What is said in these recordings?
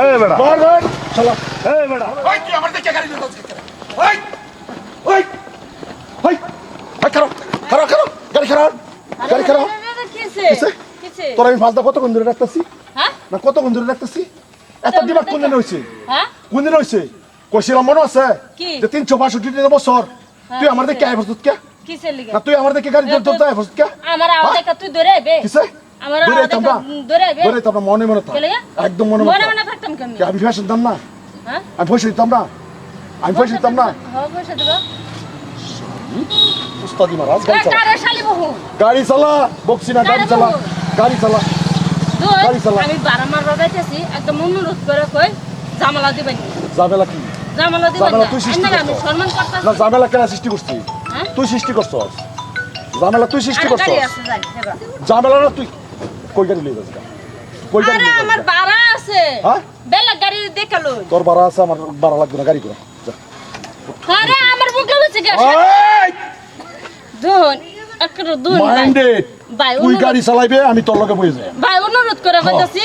এই বেটা মার মার শালা এই বেটা ওই তুই আমার দিকে গাড়ি নিয়ে ওই ওই ওই ওই খারাপ খারাপ খারাপ গাড়ি খারাপ গাড়ি খারাপ কিসে তোরা আমি ফালতা কতক্ষণ ধরে রাখতেছি হ্যাঁ না কতক্ষণ ধরে রাখতেছি এত ডিমান্ড কোন দিন হয়েছে হ্যাঁ কোন দিন হয়েছে কইছিলাম মনে আছে কি? যে 362 বছর তুই আমার দিকে আয় বসত কে কিসে লিগে না তুই আমার দিকে গাড়ি ধরতে আয় বসত কে আমার আওয়াজ দেখা তুই ধরে আইবে কিসে আমার ধরে আওয়াজ দেখা ধরে আইবে ধরে তোমরা মনে মনে থাক কে লিগে? একদম মনে মনে মনে মনে থাকতাম কেমনে আমি ফেসে দিতাম না হ্যাঁ আমি পয়সা দিতাম না আমি পয়সা দিতাম না হ্যাঁ পয়সা দেব উস্তাদি মারাজ গাড়ি চালা কারে শালি বহু গাড়ি চালা বকছি না গাড়ি চালা গাড়ি চালা গাড়ি চালা। আমি বারামার রগাইতেছি একদম অনুরোধ করে কই জামালা দিবেন জামেলা কি জামালা দিবেন জামেলা তুই সৃষ্টি না আমি করছিস। সম্মান করতেছি না জামেলা কেন সৃষ্টি করছিস হ্যাঁ তুই সৃষ্টি করছস জামেলা তুই সৃষ্টি আরে করছস গাড়ি আছে যাই হেবা জামেলা না তুই কই গাড়ি লই যাস কই গাড়ি আরে লই আমার যাস বাড়া আছে হ্যাঁ? বেলা গাড়ি দেখালো তোর বাড়া আছে আমার বাড়া লাগবে না গাড়ি করে যা আরে আমার বুকে বসে গেছে ওই দুন একটা দুন মাইন্ডেড ভাই তুই গাড়ি চালাইবে আমি তোর লগে বই যাই ভাই অনুরোধ করে কইতাছি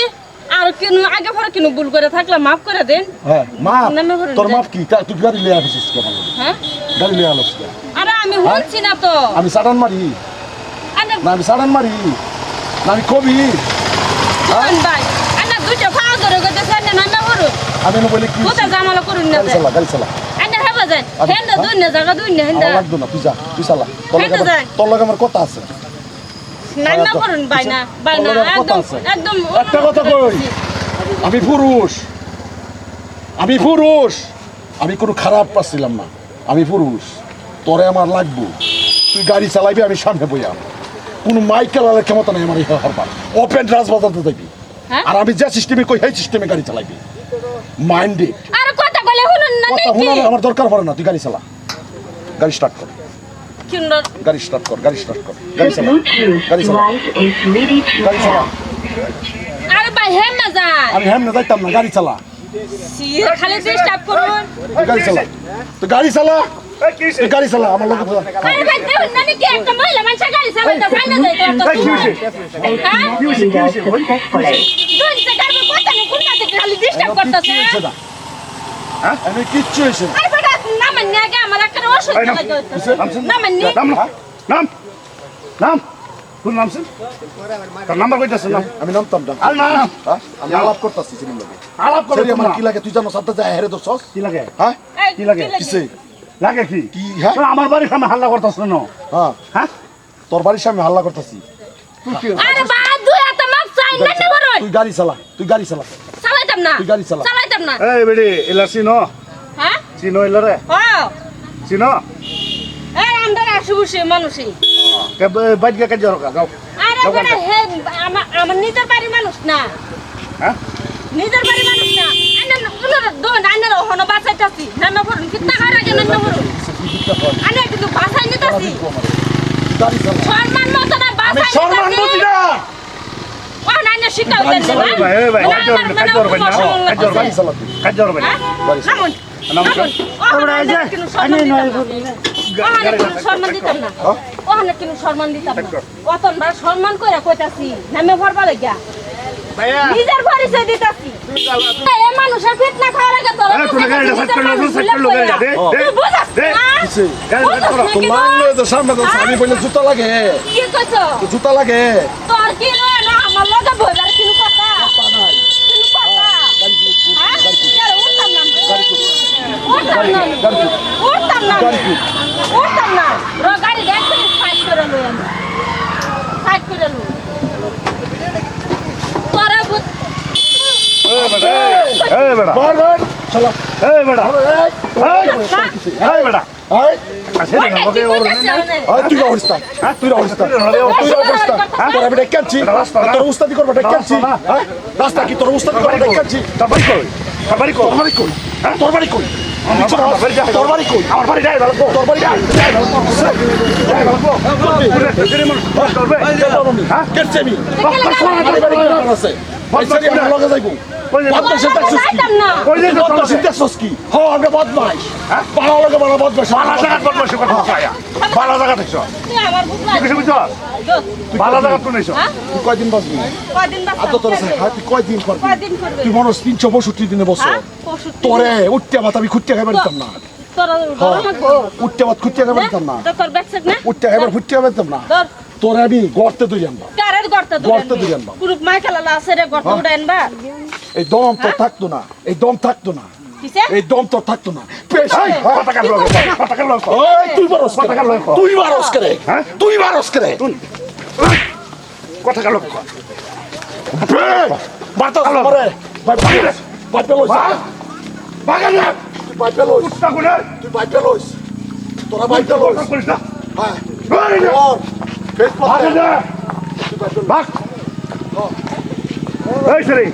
আর কিনু আগে পরে কিনু ভুল করে থাকলে মাফ করে দেন হ্যাঁ মা নামে ভরে তোর দে। মাপ কি তুই গাড়ি লই আসিস কেন হ্যাঁ গাড়ি লই আলস কে আরে আমি হচ্ছি না তো আমি সাডান মারি আরে না আমি সাডান মারি না আমি কবি দুন ভাই আরে দুটো ফাও ধরে কইতাছে না নামে ভরো আমি না বলি কি কোথা জামালা করুন না গাড়ি চালা গাড়ি চালা আরে হেবা যায় হেন্দা দুন না জায়গা দুন না হেন্দা আমার লাগবে না তুই যা তুই চালা হেঁটে যাই। তোর লগে আমার কথা আছে নামে করুন ভাই না তোর কথা একদম আছে। একদম একটা কথা কই আমি পুরুষ আমি পুরুষ আমি কোনো খারাপ পাচ্ছিলাম না আমি পুরুষ তোরে আমার লাগবো তুই গাড়ি চালাইবি আমি সামনে বইয়াম কোনো মাইক চালানোর ক্ষমতা নেই আমার এই হরবার ওপেন রাজ বাজাতে যাবি হ্যাঁ? আর আমি যে সিস্টেমে কই সেই সিস্টেমে গাড়ি চালাইবি মাইন্ডে আরে কথা বলে শুনুন না কথা নাকি শোনা আমার দরকার পড়ে না তুই গাড়ি চালা গাড়ি স্টার্ট কর কিন্ডর গাড়ি স্টার্ট কর গাড়ি স্টার্ট কর গাড়ি চালা গাড়ি চালা গাড়ি চালা আরে ভাই হেম না যায় আমি হেমনে যাইতাম না গাড়ি চালা সিয়ে খালি ডিস্টার্ব করুন তুই গাড়ি চালা তুই গাড়ি চালা এই কি হইছে তুই গাড়ি চালা আমার লোক আরে ভাই দেখুন না নাকি একটা মহিলা মানুষ গাড়ি চালাতে পারে না যাই তো এই কি হইছে হ্যাঁ কি হইছে কি হইছে ওই দুন সে গাড়ি কথা না কোন নাতে খালি ডিস্টার্ব করতেছে আমি কিচ্ছু হয়েছে না। আরে বেটা না মানে আগে আমার একটা ওষুধ এই নাম। লাগে না মানে নাম নাম নাম কোন নাম স্যার তোর নাম্বার কইতাছ না আমি নামতাম না আর নাম হ্যাঁ? আমি আলাপ করতেছি সিনেমা লাগে আলাপ করে সরি আমার কি লাগে তুই জানো সাথে যায় হেরে দছস কি লাগে হ্যাঁ কি লাগে? কিসে লাগে কি কি হ্যাঁ তোর আমার বাড়ির সামনে হাল্লা করতাছ না হ্যাঁ হ্যাঁ তোর বাড়ির সামনে হাল্লা করতেছি আরে বা দুই হাতে মাপ চাই না না বড় তুই গাড়ি চালা তুই গাড়ি চালা চালাইতাম না তুই গাড়ি চালা। চালাইতাম না এই বেডি এলা চিনো হ্যাঁ চিনো এলারে ও চিনো এই আমরা আসুবসে মানুষই কে বাইট কে যাও যাও আরে বড় হে আমার নিজের বাড়ির মানুষ না হ্যাঁ নিজের বাড়ির মানুষ না আন্না উনার দোন আন্নার হনো বাঁচাইতাছি নামে ভরুন কিতনা হার আগে নামে ভরুন আন্না কিন্তু বাঁচাই নিতাছি গাড়ি চালা সম্মান মতো না আমি বাঁচাই সম্মান বুঝি না ও নান্না শিখাও দেন না এই ভাই এই ভাই কাজ করবে না কাজ করবে গাড়ি চালা তুই কাজ করবে না নামুন নামুন আমরা এই যে আমি নয় সম্মান দিতাম না ওখানে কিন্তু সম্মান দিতাম না অতনবার সম্মান করে কইতাছি নামে ভরবা লাগিয়া ভাইয়া নিজের পরিচয় দিতাছি এই মানুষের ফিতনা খাওয়ার আগে তোরা এই তুই গাড়িটা সেট করে নাও সেট করে লগা দে তুই বুঝাস দে না কিসে গাড়ি সেট করো তো মানলে তো সামনে তো আমি বলে জুতা লাগে কি কইছো তো জুতা লাগে তোর কি রয় না আমার লগে বইবার কিনু কথা কিনু কথা হ্যাঁ কেন উঠতাম না উঠতাম না উঠতাম না উঠতাম না গাড়ি দেখতে ফাইট করে লই আমি ফাইট করে লই তোরা এই বেটা এই বেটা বার বার চালা এই বেটা এই বেটা আয় আসে না ওকে ওর আয় তুই অবস্থা তুই অবস্থা তুই অবস্থা তোর আমি ডেকাচ্ছি তোর উস্তাদি করবা ডেকাচ্ছি হ্যাঁ রাস্তা কি তোর উস্তাদি করবা ডেকাচ্ছি তোর বাড়ি কই তোর বাড়ি কই তোর বাড়ি কই তোর বাড়ি কই তোর বাড়ি কই আমার বাড়ি যাই ভালো তোর বাড়ি যাই হ্যাঁ কেটছে আমি আছে লগে যাইবো কই যে বদমাইশের দেখছস কি? যাইতাম না। কই যে বদমাইশের দেখছস কি? আমরা বদমাইশ। হ্যাঁ? বালা লাগে বালা বদমাইশ। বালা জায়গা বদমাশি কথা কইয়া বালা জায়গা দেখছো তুই আমার বুক কি কিছু বুঝছ দোস্ত, বালা জায়গা তুই নেছো হ্যাঁ? তুই কয়দিন বাঁচবি? কয়দিন বাঁচতাম? আর তো তোর তুই কয়দিন করবি? কয়দিন করবে? তুই মনে 365 দিনে বছর। হ্যাঁ? 65 তোরে উঠতে ভাত আমি খুঁজতে খাইবার দিতাম না। তোরা ধরো না গো। উঠতে ভাত খুঁজতে খাইবার দিতাম না। তো তোর ব্যাগসেক না? উঠতে খাইবার খুঁজতে খাইবার দিতাম না। ধর, তোরে আমি গর্তে তুই আনবা। কারের গর্তে গর্তে দিলেন ধরে বাবা। গ্রুপ মাইকেলা আছে রে গর্তে উড়ে আনবা। এই দম তোর থাকতো না, এই দম থাকতো না, কিসে? এই দম তোর থাকতো না। পেশাই কথাকার লোক কথাকার লোক ওই তুই বারস করে, কথাকার লোক তুই বারস করে, হ্যাঁ? তুই বারস করে। কথাকার লোক বাতাস করে, ভাই পেলোস, ভাই পেলোস, বাগান না তুই ভাই পেলোস, কুত্তা গুনে তুই ভাই পেলোস, তোরা ভাই পেলোস। করিস না হ্যাঁ, এই যে, ওর, ফেস বাগান না তুই ভাই পেলোস। বাগ এই সেরে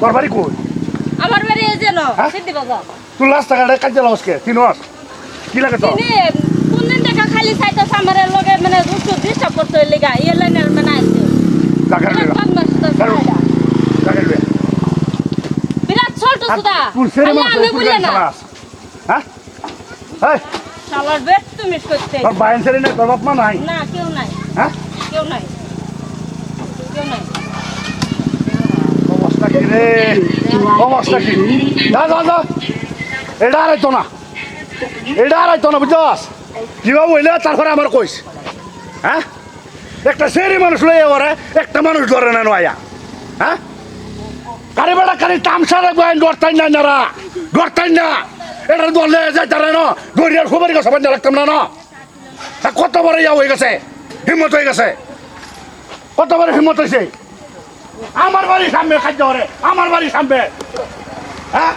তোর বাড়ি কই আমার বাড়ি এই যে ন, হ্যাঁ? সিদ্ধি বাজার। তুই লাস্ট টাকাটা কাজে লাগাসকে তিনস কি লাগে তো তিনি কোনদিন টাকা খালি চাইতাছ আমার লগে মানে রুসু ডিস্টার্ব করতে লাগা এই লাইনের মানে আইছে। টাকা বিরাট লইয়া বদমাশ তো কারো। সাইডা। টাকা লইয়া বিরাট ছোট সুদা। তুই সেরে আমি মানুষ বলি না। হ্যাঁ এই শালার বেট তুমি করতে। তোর বাইন সেরে না তোর বাপ মা নাই না কেউ নাই, হ্যাঁ কেউ নাই। কেউ নাই। অবস্থা কি রে অবস্থা কি যা যা যা এটা আর আইতো না এটা আর আইতো না বুঝছস কিভাবে হইলে তারপরে আমার কইস হ্যাঁ একটা সেরি মানুষ লইয়া ওরে একটা মানুষ ধরে না নয়া হ্যাঁ কারি বেড়া কারি তামসা রাখবো ডরতাই না নারা ডরতাই না এটা দলে যাই তারা না গরিয়ার খবর গেছে বান্ধা রাখতাম না না কত বড় ইয়া হয়ে গেছে হিম্মত হয়ে গেছে কত বড় হিম্মত হয়েছে আমার বাড়ি সামনে খাদ্য করে আমার বাড়ি সামনে হ্যাঁ